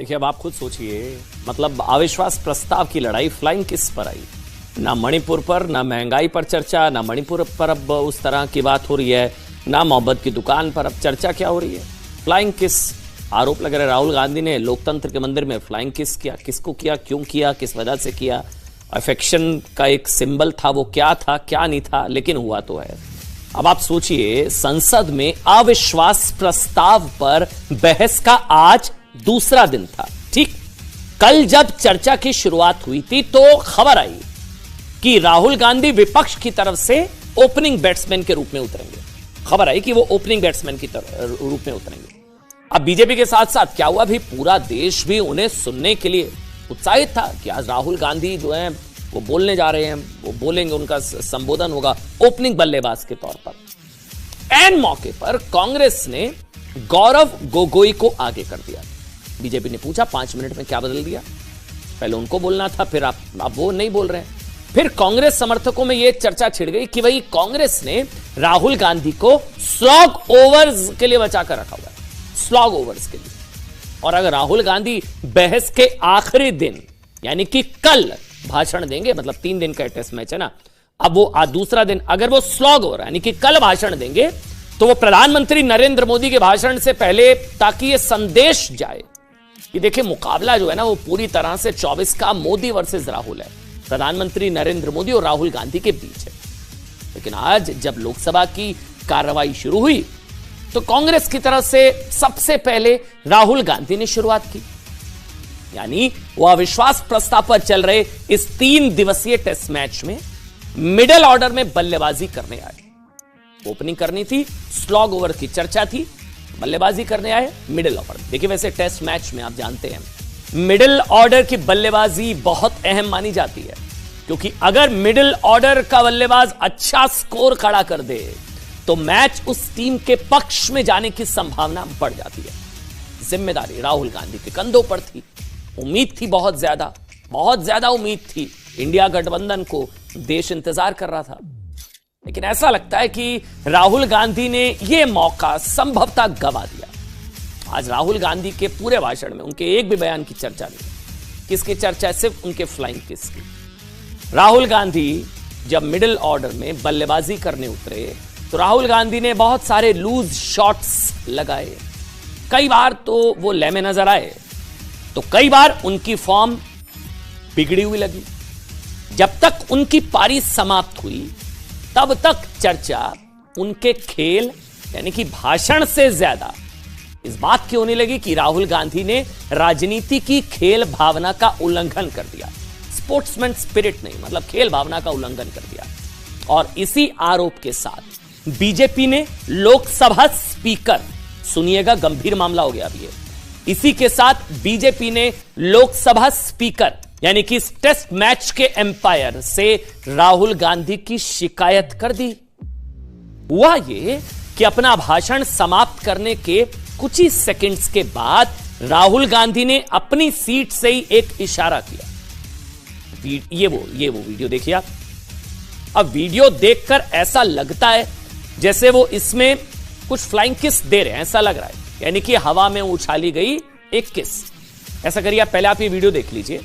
देखिए, अब आप खुद सोचिए, मतलब अविश्वास प्रस्ताव की लड़ाई फ्लाइंग किस पर आई? ना मणिपुर पर, ना महंगाई पर चर्चा, ना मणिपुर पर अब उस तरह की बात हो रही है, ना मोहब्बत की दुकान पर अब चर्चा क्या हो रही है? Flying kiss? आरोप लग रहा है राहुल गांधी ने लोकतंत्र के मंदिर में फ्लाइंग किस किया। किसको किया, क्यों किया, किस वजह से किया? अफेक्शन का एक सिंबल था, वो क्या था क्या नहीं था, लेकिन हुआ तो है। अब आप सोचिए, संसद में अविश्वास प्रस्ताव पर बहस का आज दूसरा दिन था। ठीक, कल जब चर्चा की शुरुआत हुई थी तो खबर आई कि राहुल गांधी विपक्ष की तरफ से ओपनिंग बैट्समैन के रूप में उतरेंगे। खबर आई कि वो ओपनिंग बैट्समैन के रूप में उतरेंगे। अब बीजेपी के साथ साथ क्या हुआ, भी पूरा देश भी उन्हें सुनने के लिए उत्साहित था कि आज राहुल गांधी जो है वो बोलने जा रहे हैं, वो बोलेंगे, उनका संबोधन होगा ओपनिंग बल्लेबाज के तौर पर। एन मौके पर कांग्रेस ने गौरव गोगोई को आगे कर दिया। बीजेपी ने पूछा 5 मिनट में क्या बदल दिया? पहले उनको बोलना था, फिर आप वो नहीं बोल रहे हैं। फिर कांग्रेस समर्थकों में यह चर्चा छिड़ गई कि भाई कांग्रेस ने राहुल गांधी को स्लॉग ओवर्स के लिए बचाकर रखा हुआ है, स्लॉग ओवर्स के लिए। और अगर राहुल गांधी बहस के आखिरी दिन यानी कि कल भाषण देंगे, मतलब 3 दिन का टेस्ट मैच है ना, अब वो दूसरा दिन अगर वो स्लॉग ओवर यानी कि कल भाषण देंगे तो वो प्रधानमंत्री नरेंद्र मोदी के भाषण से पहले, ताकि ये संदेश जाए कि देखिए मुकाबला जो है ना वो पूरी तरह से 24 का मोदी वर्सेस राहुल है, प्रधानमंत्री नरेंद्र मोदी और राहुल गांधी के बीच है। लेकिन आज जब लोकसभा की कार्रवाई शुरू हुई तो कांग्रेस की तरफ से सबसे पहले राहुल गांधी ने शुरुआत की, यानी वो अविश्वास प्रस्ताव पर चल रहे इस 3 दिवसीय टेस्ट मैच में मिडिल ऑर्डर में बल्लेबाजी करने आए। ओपनिंग करनी थी, स्लॉग ओवर की चर्चा थी, बल्लेबाजी करने आए मिडिल ऑर्डर। देखिए, वैसे टेस्ट मैच में आप जानते हैं मिडिल ऑर्डर की बल्लेबाजी बहुत अहम मानी जाती है, क्योंकि अगर मिडिल ऑर्डर का बल्लेबाज अच्छा स्कोर खड़ा कर दे तो मैच उस टीम के पक्ष में जाने की संभावना बढ़ जाती है। जिम्मेदारी राहुल गांधी के कंधों पर थी, उम्मीद थी, बहुत ज्यादा उम्मीद थी। इंडिया गठबंधन को देश इंतजार कर रहा था, लेकिन ऐसा लगता है कि राहुल गांधी ने यह मौका संभवतः गवा दिया। आज राहुल गांधी के पूरे भाषण में उनके एक भी बयान की चर्चा नहीं। किसकी चर्चा है? सिर्फ उनके फ्लाइंग किस की। राहुल गांधी जब मिडिल ऑर्डर में बल्लेबाजी करने उतरे तो राहुल गांधी ने बहुत सारे लूज शॉट्स लगाए। कई बार तो वो लय नजर आए, तो कई बार उनकी फॉर्म बिगड़ी हुई लगी। जब तक उनकी पारी समाप्त हुई तब तक चर्चा उनके खेल यानी कि भाषण से ज्यादा इस बात की होने लगी कि राहुल गांधी ने राजनीति की खेल भावना का उल्लंघन कर दिया। स्पोर्ट्समैन स्पिरिट नहीं, मतलब खेल भावना का उल्लंघन कर दिया। और इसी आरोप के साथ बीजेपी ने लोकसभा स्पीकर, सुनिएगा गंभीर मामला हो गया अभी ये, इसी के साथ बीजेपी ने लोकसभा स्पीकर यानी कि इस टेस्ट मैच के एम्पायर से राहुल गांधी की शिकायत कर दी। हुआ ये कि अपना भाषण समाप्त करने के कुछ ही सेकंड्स के बाद राहुल गांधी ने अपनी सीट से ही एक इशारा किया। ये वो वीडियो देखिए आप। अब वीडियो देखकर ऐसा लगता है जैसे वो इसमें कुछ फ्लाइंग किस दे रहे हैं, ऐसा लग रहा है, यानी कि हवा में उछाली गई एक किस। ऐसा करिए, पहले आप ये वीडियो देख लीजिए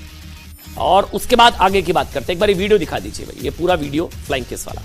और उसके बाद आगे की बात करते हैं। एक बार ये वीडियो दिखा दीजिए भाई, ये पूरा वीडियो फ्लाइंग किस वाला।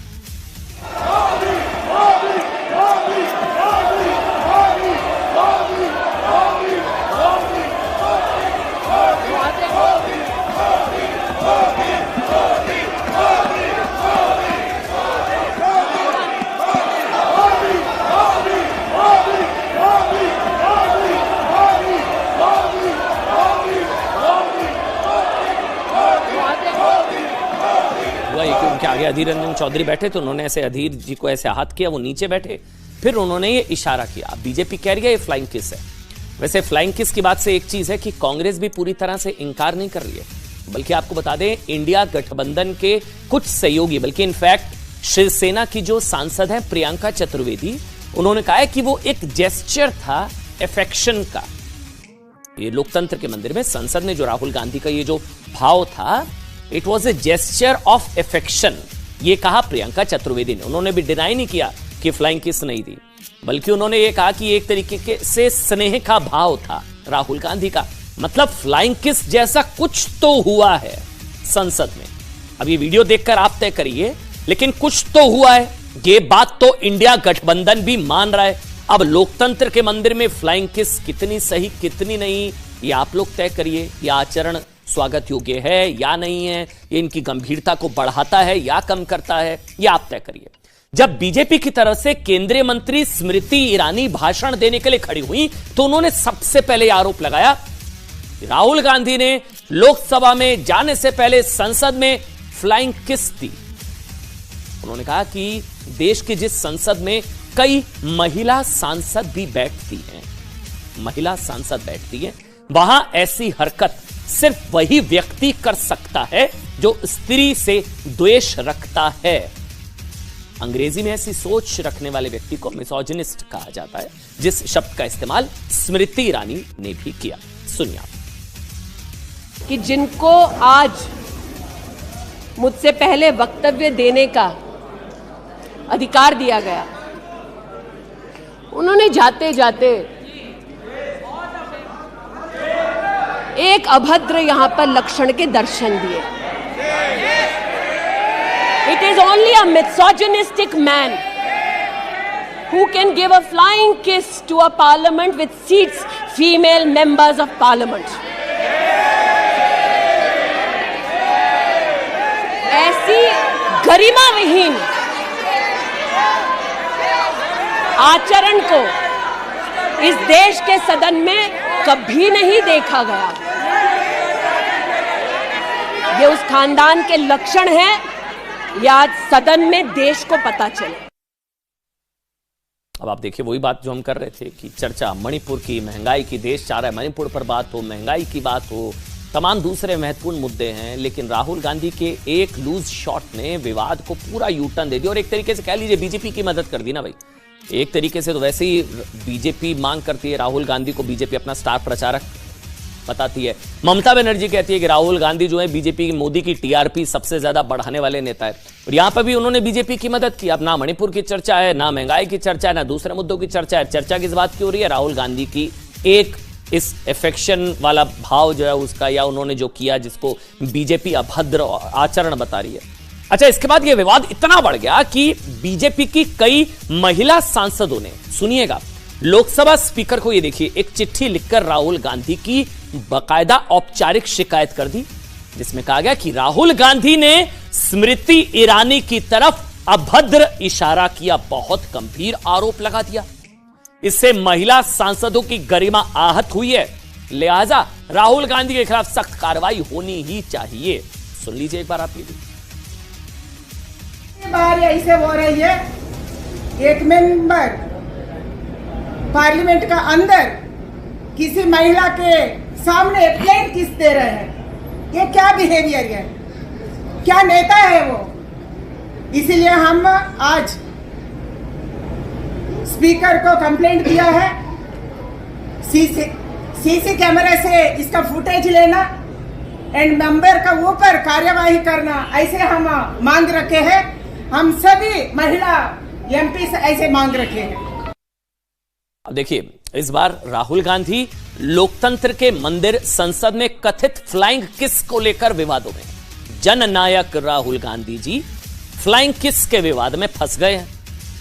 उनके आगे अधीर रंजन चौधरी बैठे तो उन्होंने ऐसे अधीर जी को ऐसे हाथ किया, वो नीचे बैठे, फिर उन्होंने ये इशारा किया। बीजेपी कह रही है ये फ्लाइंग किस है। वैसे फ्लाइंग किस की बात से एक चीज है कि कांग्रेस भी पूरी तरह से इंकार नहीं कर रही है, बल्कि आपको बता दें इंडिया गठबंधन के कुछ सहयोगी, बल्कि इनफैक्ट शिवसेना की जो सांसद है प्रियंका चतुर्वेदी, उन्होंने कहा है कि वो एक जेस्चर था अफेक्शन का। ये लोकतंत्र के मंदिर में संसद ने जो राहुल गांधी का ये जो भाव था, it was a gesture of affection, ये कहा प्रियंका चतुर्वेदी ने। उन्होंने भी डिनाई नहीं किया कि फ्लाइंग किस नहीं दी, बल्कि उन्होंने ये कहा कि एक तरीके से स्नेह का भाव था राहुल गांधी का, मतलब फ्लाइंग किस जैसा कुछ तो हुआ है संसद में। अब ये वीडियो देखकर आप तय करिए, लेकिन कुछ तो हुआ है, ये बात तो इंडिया गठबंधन भी मान रहा है। अब लोकतंत्र के मंदिर में फ्लाइंग किस कितनी सही कितनी नहीं, ये आप लोग तय करिए। यह आचरण स्वागत योग्य है या नहीं है, ये इनकी गंभीरता को बढ़ाता है या कम करता है, ये आप तय करिए। जब बीजेपी की तरफ से केंद्रीय मंत्री स्मृति ईरानी भाषण देने के लिए खड़ी हुई तो उन्होंने सबसे पहले आरोप लगाया राहुल गांधी ने लोकसभा में जाने से पहले संसद में फ्लाइंग किस दी। उन्होंने कहा कि देश की जिस संसद में कई महिला सांसद भी बैठती हैं, महिला सांसद बैठती हैं, वहां ऐसी हरकत सिर्फ वही व्यक्ति कर सकता है जो स्त्री से द्वेष रखता है। अंग्रेजी में ऐसी सोच रखने वाले व्यक्ति को मिसोजिनिस्ट कहा जाता है, जिस शब्द का इस्तेमाल स्मृति ईरानी ने भी किया। सुनिए आप। कि जिनको आज मुझसे पहले वक्तव्य देने का अधिकार दिया गया, उन्होंने जाते जाते एक अभद्र यहां पर लक्षण के दर्शन दिए। It is only a misogynistic man who can give a flying kiss to a parliament with seats female members of parliament. ऐसी गरिमा विहीन आचरण को इस देश के सदन में कभी नहीं देखा गया। ये उस खानदान के लक्षण हैं, या आज सदन में देश को पता चले। अब आप देखिए वही बात जो हम कर रहे थे कि चर्चा मणिपुर की, महंगाई की, देश चाह रहा है मणिपुर पर बात हो, महंगाई की बात हो, तमाम दूसरे महत्वपूर्ण मुद्दे हैं, लेकिन राहुल गांधी के एक लूज शॉट ने विवाद को पूरा यू टर्न दे दिया और एक तरीके से कह लीजिए बीजेपी की मदद कर दी ना भाई। एक तरीके से तो वैसे ही बीजेपी मांग करती है राहुल गांधी को, बीजेपी अपना स्टार प्रचारक बताती है। ममता बनर्जी कहती है कि राहुल गांधी जो है बीजेपी की, मोदी की टीआरपी सबसे ज्यादा बढ़ाने वाले नेता है, और यहां पर भी उन्होंने बीजेपी की मदद की। अब ना मणिपुर की चर्चा है, ना महंगाई की चर्चा है, ना दूसरे मुद्दों की चर्चा है। चर्चा किस बात की हो रही है? राहुल गांधी की एक इस एफेक्शन वाला भाव जो है उसका, या उन्होंने जो किया जिसको बीजेपी अभद्र आचरण बता रही है। अच्छा, इसके बाद यह विवाद इतना बढ़ गया कि बीजेपी की कई महिला सांसदों ने, सुनिएगा, लोकसभा स्पीकर को, ये देखिए, एक चिट्ठी लिखकर राहुल गांधी की बाकायदा औपचारिक शिकायत कर दी, जिसमें कहा गया कि राहुल गांधी ने स्मृति ईरानी की तरफ अभद्र इशारा किया, बहुत गंभीर आरोप लगा दिया। इससे महिला सांसदों की गरिमा आहत हुई है, लिहाजा राहुल गांधी के खिलाफ सख्त कार्रवाई होनी ही चाहिए। सुन लीजिए एक बार आप ये भी। बार ऐसे हो रही है, एक मेंबर पार्लियामेंट का अंदर किसी महिला के सामने प्लेन किस दे रहे हैं, ये क्या बिहेवियर है, क्या नेता है वो? इसीलिए हम आज स्पीकर को कंप्लेंट किया है, सीसी कैमरे से इसका फुटेज लेना एंड मेंबर का ऊपर कार्यवाही करना, ऐसे हम मांग रखे हैं। हम सभी महिला एमपी से ऐसे मांग रखे हैं। अब देखिए, इस बार राहुल गांधी लोकतंत्र के मंदिर संसद में कथित फ्लाइंग किस को लेकर विवादों में। जननायक राहुल गांधी जी फ्लाइंग किस के विवाद में फंस गए हैं।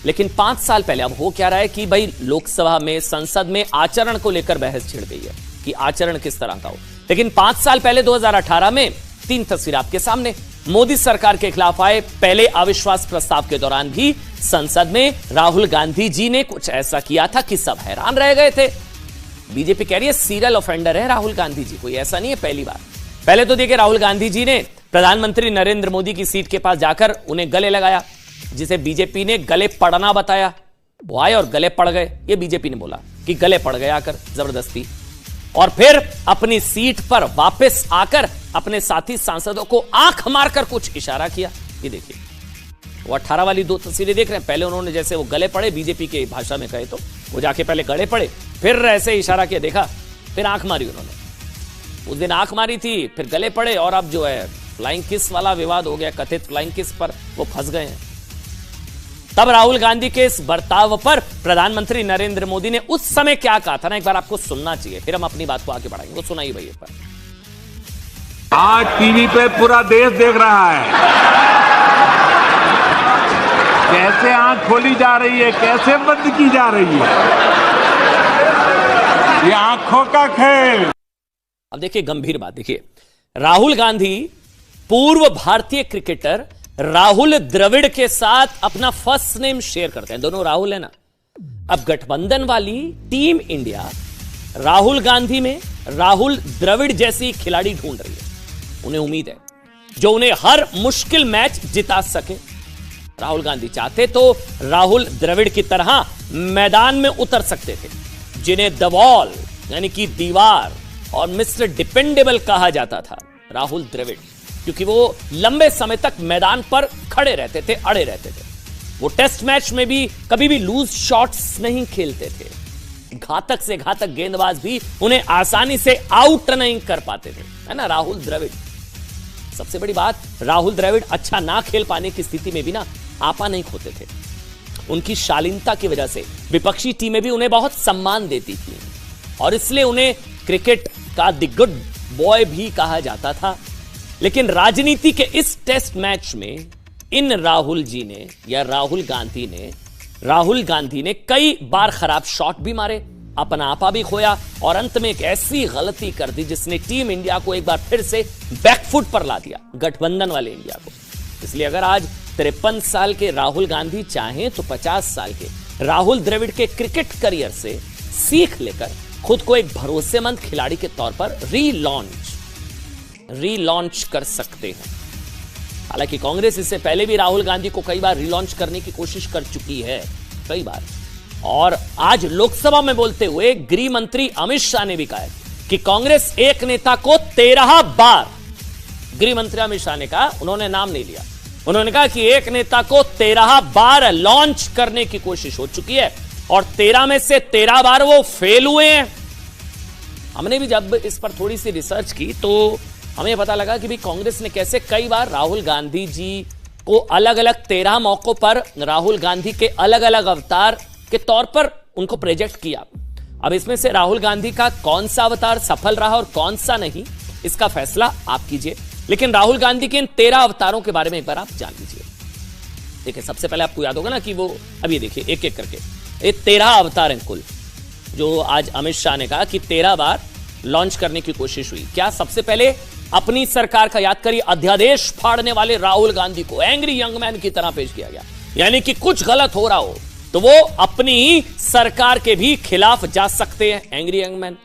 लेकिन 5 साल पहले, अब हो क्या रहा है कि भाई लोकसभा में, संसद में आचरण को लेकर बहस छिड़ गई है कि आचरण किस तरह का हो। लेकिन 5 साल पहले 2018 में 3 तस्वीर आपके सामने, मोदी सरकार के खिलाफ आए पहले अविश्वास प्रस्ताव के दौरान भी संसद में राहुल गांधी जी ने कुछ ऐसा किया था कि सब हैरान रह गए थे। बीजेपी कह रही है सीरियल ऑफेंडर है राहुल गांधी जी, कोई ऐसा नहीं है पहली बार। पहले तो देखिए, राहुल गांधी जी ने प्रधानमंत्री नरेंद्र मोदी की सीट के पास जाकर उन्हें गले लगाया, जिसे बीजेपी ने गले पड़ना बताया। वो आए और गले पड़ गए, ये बीजेपी ने बोला कि गले पड़ गए आकर जबरदस्ती, और फिर अपनी सीट पर वापस आकर अपने साथी सांसदों को आंख मारकर कुछ इशारा किया। ये देखिए, वो 18 वाली 2 तस्वीरें देख रहे हैं। पहले उन्होंने जैसे वो गले पड़े, बीजेपी के भाषा में कहे तो वो जाके पहले गले पड़े, फिर ऐसे इशारा किया, देखा, फिर आंख मारी उन्होंने। उस दिन आंख मारी थी, फिर गले पड़े, और अब जो है फ्लाइंग किस वाला विवाद हो गया, कथित फ्लाइंग किस पर वो फंस गए हैं। तब राहुल गांधी के इस बर्ताव पर प्रधानमंत्री नरेंद्र मोदी ने उस समय क्या कहा था ना, एक बार आपको सुनना चाहिए, फिर हम अपनी बात को आगे बढ़ाएंगे। वो सुनाइए भाई एक बार। आज टीवी पे पूरा देश देख रहा है कैसे आंख खोली जा रही है, कैसे बंद की जा रही है, ये आंखों का खेल। अब देखिए गंभीर बात, देखिए राहुल गांधी पूर्व भारतीय क्रिकेटर राहुल द्रविड़ के साथ अपना फर्स्ट नेम शेयर करते हैं, दोनों राहुल है ना। अब गठबंधन वाली टीम इंडिया राहुल गांधी में राहुल द्रविड़ जैसी खिलाड़ी ढूंढ रही है। उन्हें उम्मीद है जो उन्हें हर मुश्किल मैच जिता सके। राहुल गांधी चाहते तो राहुल द्रविड़ की तरह मैदान में उतर सकते थे, जिन्हें द वॉल यानी कि दीवार और मिस्टर डिपेंडेबल कहा जाता था। राहुल द्रविड़ क्योंकि वो लंबे समय तक मैदान पर खड़े रहते थे, अड़े रहते थे। वो टेस्ट मैच में भी कभी भी लूज शॉट्स नहीं खेलते थे। घातक से घातक गेंदबाज भी उन्हें आसानी से आउट नहीं कर पाते थे, है ना। राहुल द्रविड़, सबसे बड़ी बात, राहुल द्रविड़ अच्छा ना खेल पाने की स्थिति में भी ना आपा नहीं खोते थे। उनकी शालीनता की वजह से विपक्षी टीमें भी उन्हें बहुत सम्मान देती थी और इसलिए उन्हें क्रिकेट का द गुड बॉय भी कहा जाता था। लेकिन राजनीति के इस टेस्ट मैच में इन राहुल जी ने या राहुल गांधी ने कई बार खराब शॉट भी मारे, अपना आपा भी खोया और अंत में एक ऐसी गलती कर दी जिसने टीम इंडिया को एक बार फिर से बैकफुट पर ला दिया, गठबंधन वाले इंडिया को। इसलिए अगर आज 53 साल के राहुल गांधी चाहें तो 50 साल के राहुल द्रविड़ के क्रिकेट करियर से सीख लेकर खुद को एक भरोसेमंद खिलाड़ी के तौर पर रीलॉन्च कर सकते हैं। हालांकि कांग्रेस इससे पहले भी राहुल गांधी को कई बार रीलॉन्च करने की कोशिश कर चुकी है, कई बार। और आज लोकसभा में बोलते हुए गृह मंत्री अमित शाह ने भी कहा कि कांग्रेस एक नेता को 13 बार, गृह मंत्री अमित शाह ने कहा, उन्होंने नाम नहीं लिया, उन्होंने कहा कि एक नेता को 13 बार लॉन्च करने की कोशिश हो चुकी है और 13 में से 13 बार वो फेल हुए हैं। हमने भी जब इस पर थोड़ी सी रिसर्च की तो हमें पता लगा कि भी कांग्रेस ने कैसे कई बार राहुल गांधी जी को अलग अलग 13 मौकों पर राहुल गांधी के अलग अलग अवतार के तौर पर उनको प्रोजेक्ट किया। अब इसमें से राहुल गांधी का कौन सा अवतार सफल रहा और कौन सा नहीं, इसका फैसला आप कीजिए। लेकिन राहुल गांधी के इन 13 अवतारों के बारे में एक बार आप जान लीजिए। देखिए सबसे पहले आपको याद होगा ना कि वो, अब ये देखिए एक एक करके ये 13 अवतार हैं कुल, जो आज अमित शाह ने कहा कि 13 बार लॉन्च करने की कोशिश हुई। क्या सबसे पहले अपनी सरकार का याद करिए, अध्यादेश फाड़ने वाले राहुल गांधी को एंग्री यंग मैन की तरह पेश किया गया, यानी कि कुछ गलत हो रहा हो तो वो अपनी ही सरकार के भी खिलाफ जा सकते हैं, एंग्री यंग मैन।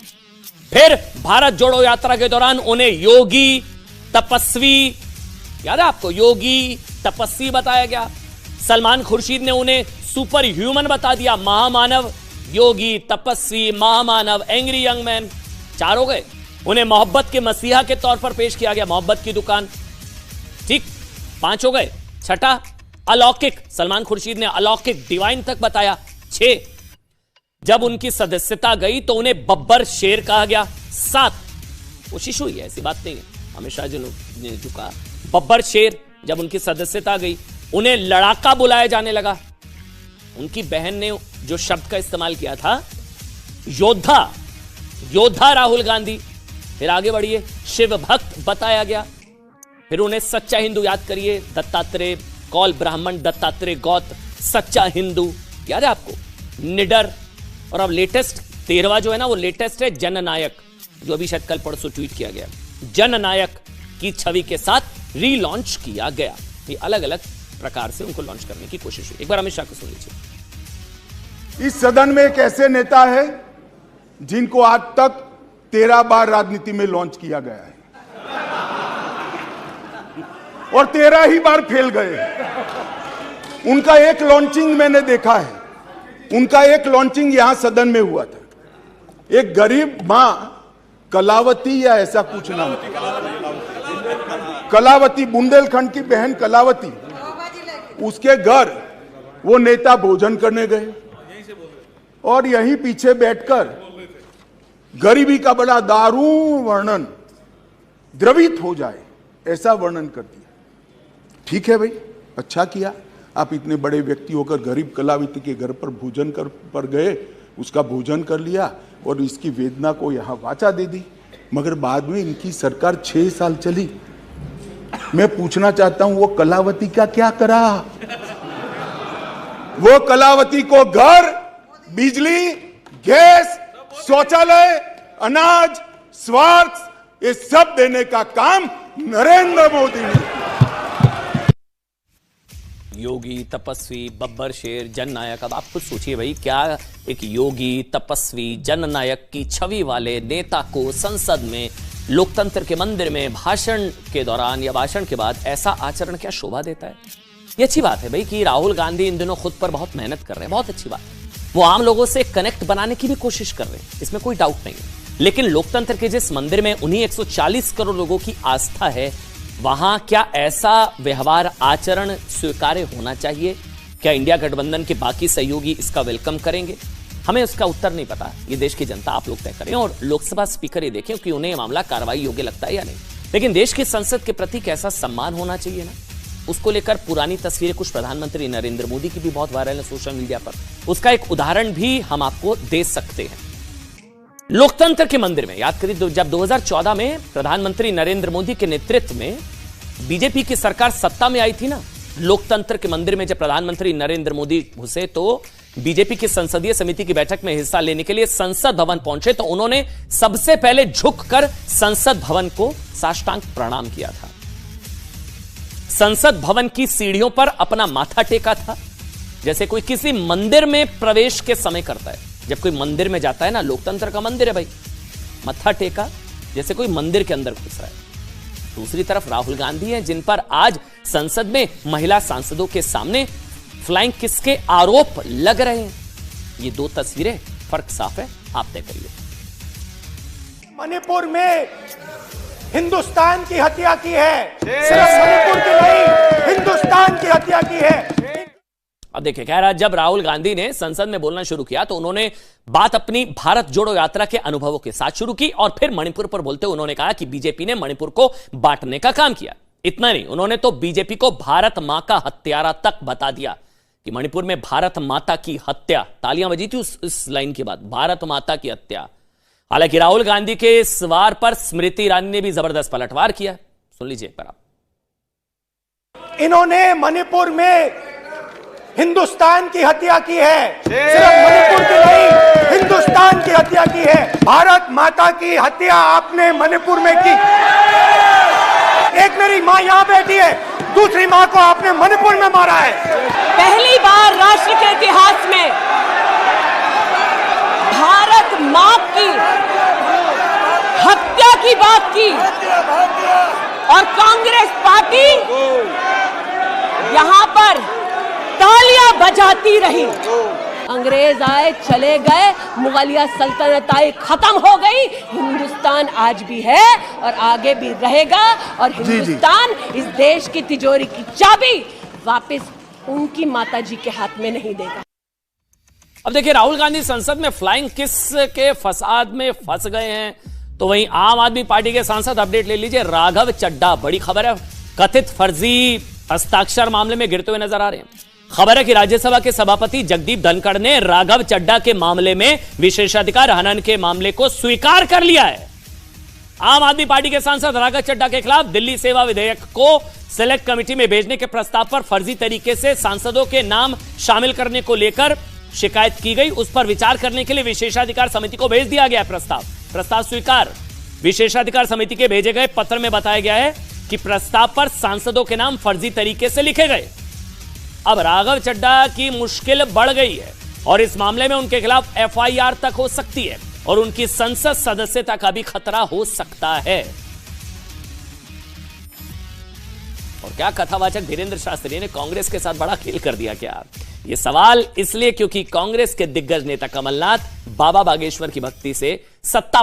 फिर भारत जोड़ो यात्रा के दौरान उन्हें योगी, तपस्वी, याद है आपको, योगी तपस्वी बताया गया। सलमान खुर्शीद ने उन्हें सुपर ह्यूमन बता दिया, महामानव, योगी, तपस्वी, महामानव, एंग्री यंग मैन, 4 हो गए। उन्हें मोहब्बत के मसीहा के तौर पर पेश किया गया, मोहब्बत की दुकान, ठीक, 5 हो गए। छठा अलौकिक, सलमान खुर्शीद ने अलौकिक, डिवाइन तक बताया, 6। जब उनकी सदस्यता गई तो उन्हें बब्बर शेर कहा गया, 7। कोशिश हुई है, ऐसी बात नहीं है, हमेशा जो ने झुका, बब्बर शेर। जब उनकी सदस्यता गई उन्हें लड़ाका बुलाया जाने लगा। उनकी बहन ने जो शब्द का इस्तेमाल किया था, योद्धा राहुल गांधी। फिर आगे बढ़िए, शिव भक्त बताया गया। फिर उन्हें सच्चा हिंदू याद करिए, दत्तात्रेय, कौल ब्राह्मण दत्तात्रेय गौत, सच्चा हिंदू, याद है आपको, निडर। और अब लेटेस्ट 13वां जो है ना, वो लेटेस्ट है जननायक, जो अभी शायद कल परसों ट्वीट किया गया। जननायक की छवि के साथ रीलॉन्च किया गया। ये अलग अलग प्रकार से उनको लॉन्च करने की कोशिश हुई। एक बार अमित शाह को सुन लीजिए। इस सदन में एक ऐसे नेता है जिनको आज तक 13 बार राजनीति में लॉन्च किया गया है और 13 ही बार फेल गए। उनका एक लॉन्चिंग मैंने देखा है, उनका एक लॉन्चिंग यहां सदन में हुआ था। एक गरीब मां कलावती या ऐसा कुछ नाम था, कलावती, बुंदेलखंड की बहन कलावती, उसके घर वो नेता भोजन करने गए और यहीं पीछे बैठकर गरीबी का बड़ा दारुण वर्णन, द्रवित हो जाए ऐसा वर्णन कर दिया। ठीक है भाई, अच्छा किया, आप इतने बड़े व्यक्ति होकर गरीब कलावित के घर पर भोजन पर गए, उसका भोजन कर लिया और इसकी वेदना को यहाँ वाचा दे दी। मगर बाद में इनकी सरकार 6 साल चली। मैं पूछना चाहता हूं वो कलावती का क्या करा? वो कलावती को घर, बिजली, गैस, शौचालय, अनाज, स्वास्थ्य, ये सब देने का काम नरेंद्र मोदी ने। योगी, तपस्वी, बब्बर शेर, जननायक। अब आप खुद सोचिए भाई, क्या एक योगी, तपस्वी, जननायक की छवि वाले नेता को संसद में, लोकतंत्र के मंदिर में भाषण के दौरान या भाषण के बाद ऐसा आचरण क्या शोभा देता है? ये अच्छी बात है भाई कि राहुल गांधी इन दिनों खुद पर बहुत मेहनत कर रहे हैं, बहुत अच्छी बात है। वो आम लोगों से कनेक्ट बनाने की भी कोशिश कर रहे हैं, इसमें कोई डाउट नहीं है। लेकिन लोकतंत्र के जिस मंदिर में उन्हीं 140 करोड़ लोगों की आस्था है, वहां क्या ऐसा व्यवहार आचरण स्वीकार्य होना चाहिए? क्या इंडिया गठबंधन के बाकी सहयोगी इसका वेलकम करेंगे? हमें उसका उत्तर नहीं पता। ये देश की जनता, आप लोग तय करें और लोकसभा स्पीकर ये देखें कि उन्हें यह मामला कार्रवाई योग्य लगता है या नहीं। लेकिन देश की संसद के प्रति कैसा सम्मान होना चाहिए ना, उसको लेकर पुरानी तस्वीरें कुछ प्रधानमंत्री नरेंद्र मोदी की भी बहुत वायरल है सोशल मीडिया पर। उसका एक उदाहरण भी हम आपको दे सकते हैं। लोकतंत्र के मंदिर में याद करिए, जब 2014 में प्रधानमंत्री नरेंद्र मोदी के नेतृत्व में बीजेपी की सरकार सत्ता में आई थी ना, लोकतंत्र के मंदिर में जब प्रधानमंत्री नरेंद्र मोदी घुसे तो बीजेपी की संसदीय समिति की बैठक में हिस्सा लेने के लिए संसद भवन पहुंचे तो उन्होंने सबसे पहले झुककर संसद भवन को साष्टांग प्रणाम किया था। संसद भवन की सीढ़ियों पर अपना माथा टेका था, जैसे कोई किसी मंदिर में प्रवेश के समय करता है। जब कोई मंदिर में जाता है ना, लोकतंत्र का मंदिर है भाई, मत्था टेका जैसे कोई मंदिर के अंदर घुस रहा है। दूसरी तरफ राहुल गांधी हैं, जिन पर आज संसद में महिला सांसदों के सामने फ्लाइंग किस के आरोप लग रहे हैं। ये दो तस्वीरें, फर्क साफ है, आप तय करिए। मणिपुर में हिंदुस्तान की हत्या की है, सिर्फ मणिपुर की नहीं, हिंदुस्तान की हत्या की है। अब देखिए, कह रहा जब राहुल गांधी ने संसद में बोलना शुरू किया तो उन्होंने बात अपनी भारत जोड़ो यात्रा के अनुभवों के साथ शुरू की और फिर मणिपुर पर बोलते उन्होंने कहा कि बीजेपी ने मणिपुर को बांटने का काम किया। इतना नहीं, उन्होंने तो बीजेपी को भारत मां का हत्यारा तक बता दिया कि मणिपुर में भारत माता की हत्या, तालियां बजी थी उस लाइन के बाद, भारत माता की हत्या। हालांकि राहुल गांधी के इस वार पर स्मृति ईरानी ने भी जबरदस्त पलटवार किया। सुन लीजिए एक बार आप। इन्होंने मणिपुर में हिंदुस्तान की हत्या की है, सिर्फ मणिपुर की नहीं, हिंदुस्तान की हत्या की है। भारत माता की हत्या आपने मणिपुर में की। एक मेरी मां यहां बैठी है, दूसरी मां को आपने मणिपुर में मारा है। पहली बार राष्ट्र के इतिहास में भारत मां की हत्या की बात की और कांग्रेस पार्टी यहां पर तालियां बजाती रही। अंग्रेज आए, चले गए, मुगलिया सल्तनत आई, खत्म हो गई। हिंदुस्तान आज भी है और आगे भी रहेगा और हिंदुस्तान इस देश की तिजोरी की चाबी वापस उनकी माताजी के हाथ में नहीं देगा। अब देखिए, राहुल गांधी संसद में फ्लाइंग किस के फसाद में फंस गए हैं, तो वहीं आम आदमी पार्टी के सांसद, अपडेट ले लीजिए, राघव चड्ढा, बड़ी खबर है, कथित फर्जी हस्ताक्षर मामले में गिरते हुए नजर आ रहे हैं। खबर है कि राज्यसभा के सभापति जगदीप धनखड़ ने राघव चड्ढा के मामले में विशेषाधिकार हनन के मामले को स्वीकार कर लिया है। आम आदमी पार्टी के सांसद राघव चड्ढा के खिलाफ दिल्ली सेवा विधेयक को सिलेक्ट कमेटी में भेजने के प्रस्ताव पर फर्जी तरीके से सांसदों के नाम शामिल करने को लेकर शिकायत की गई। उस पर विचार करने के लिए विशेषाधिकार समिति को भेज दिया गया प्रस्ताव स्वीकार। विशेषाधिकार समिति के भेजे गए पत्र में बताया गया है कि प्रस्ताव पर सांसदों के नाम फर्जी तरीके से लिखे गए। अब राघव चड्ढा की मुश्किल बढ़ गई है और इस मामले में उनके खिलाफ एफआईआर तक हो सकती है और उनकी संसद सदस्यता का भी खतरा हो सकता है। और क्या कथावाचक धीरेन्द्र शास्त्री ने कांग्रेस के साथ बड़ा खेल कर दिया क्या? यह सवाल इसलिए क्योंकि कांग्रेस के दिग्गज नेता कमलनाथ बाबा बागेश्वर की भक्ति से सत्ता